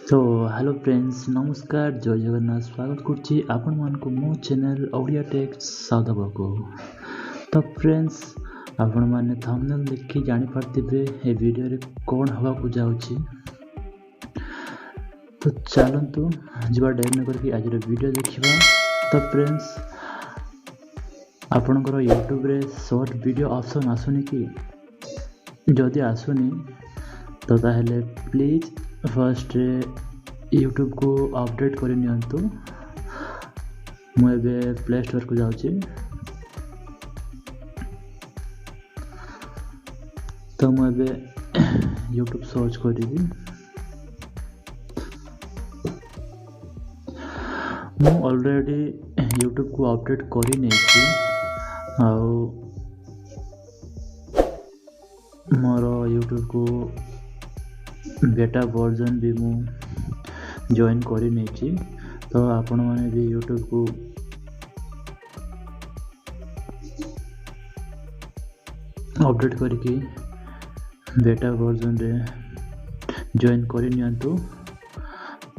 तो hello friends नमस्कार जय जगन्नाथ स्वागत करछि आपण मान को मो चैनल ओडिया टेक साधव को। तो फ्रेंड्स आपण माने थंबनेल देखि जानि पारथिबे ए वीडियो रे कोन हवा को जाउछि। तो चलंतु जबा डेर न करके आज रे वीडियो देखिबा। तो फ्रेंड्स आपनकर YouTube रे शॉर्ट वीडियो ऑप्शन आसुनी कि जदि आसुनी तो ताहेले प्लीज फर्स्ट YouTube को अपडेट कर नियंतु। मुझे प्ले स्टोर को जाऊँगी तो मुझे YouTube सर्च करी मु ऑलरेडी YouTube को अपडेट करी नहीं मोर YouTube को बेटा वर्जन भी मु जॉइन करी नहीं। तो आपण माने भी YouTube को अपडेट करके बेटा वर्जन रे जॉइन करी नियंतु।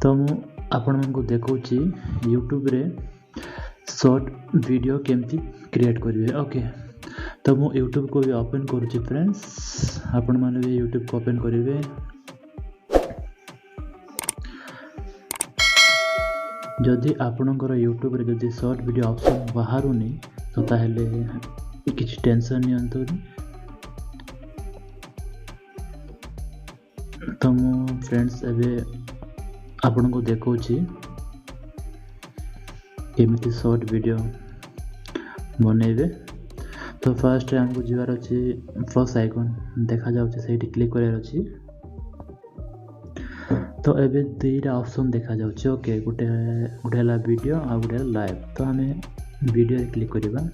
तो मु आपण मन को देखौछि YouTube रे शॉर्ट वीडियो केमती क्रिएट करिवे। ओके तो मु YouTube को भी ओपन करूछि फ्रेंड्स। आपण माने भी YouTube को ओपन करिवे। जदि आपणकर YouTube रे जदि शॉर्ट वीडियो ऑप्शन बाहरुनी तो ताहेले किछि टेंशन नियंतु। तो मु फ्रेंड्स एबे आपण को देखौछि केमिति शॉर्ट वीडियो बनेबे। तो फर्स्ट हमको जीवार अछि प्लस आइकन देखा जाउछि सेठी क्लिक करैर अछि। तो एबे दुईटा ऑप्शन देखा जाउछि। ओके गुटे हला वीडियो आ गुटे लाइव। तो हमें वीडियो रे क्लिक करिबा।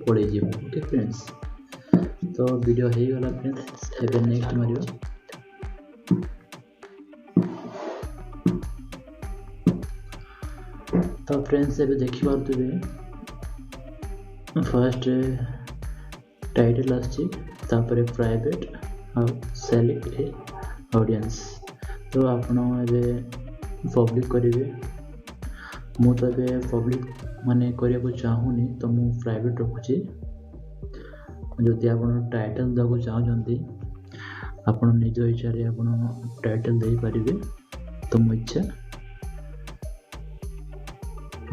पड़े जीव। ओके फ्रेंड्स तो वीडियो हे गला फ्रेंड्स। एबे नेक्स्ट मारियो। तो फ्रेंड्स एबे देखि पारथुबे फर्स्ट टाइटल आछि तापरे प्राइवेट और सेलेक्ट ए ऑडियंस। तो आपण एबे पब्लिक करिवे। मु तो एबे पब्लिक माने करिया को चाहूनी तो मु प्राइवेट रखुची। जदि आपण टाइटल दको चाहजंती आपण निज इच्छा रे आपण टाइटल दे परिबे। तो मु इच्छा।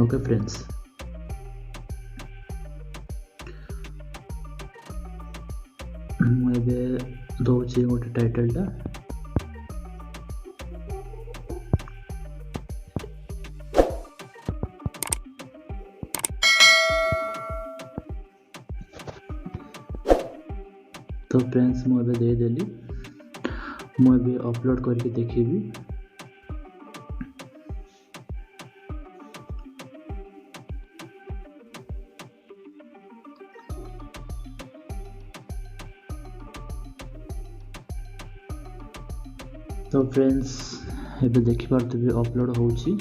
ओके फ्रेंड्स मु एबे दोची गोटे टाइटल टा। तो फ्रेंड्स मुझे दे देली। मुझे अपलोड करके देखी। तो फ्रेंड्स एबे देखि पारथुबे अपलोड होउची।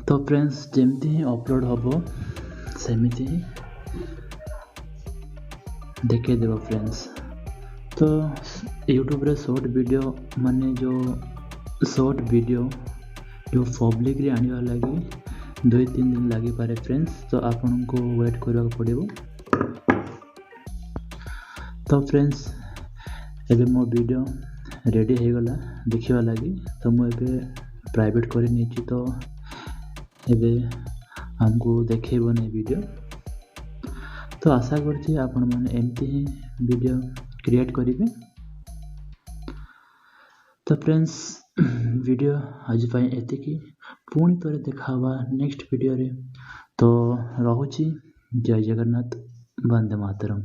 तो फ्रेंड्स जेमती ही अपलोड हबो सेमिति ही देखे देबो फ्रेंड्स। तो YouTube रे शॉर्ट वीडियो माने जो शॉर्ट वीडियो यो पब्लिक रे आनिवा लगी 2-3 दिन लगी पारे फ्रेंड्स, तो आपन को वेट करबा पड़िबो। तो फ्रेंड्स एबे मो वीडियो रेडी हो गला देखिवा लगी, तो मु एबे प्राइवेट कर नहीं, तो एबे हमको देखेबो नहीं वीडियो। तो आशा करछि आपण माने एमती ही वीडियो क्रिएट करिवे। तो फ्रेंड्स वीडियो आज पाई एतिकी, पुणी तरे देखावा नेक्स्ट वीडियो रे। तो रहुछि, जय जगन्नाथ, वंदे मातरम।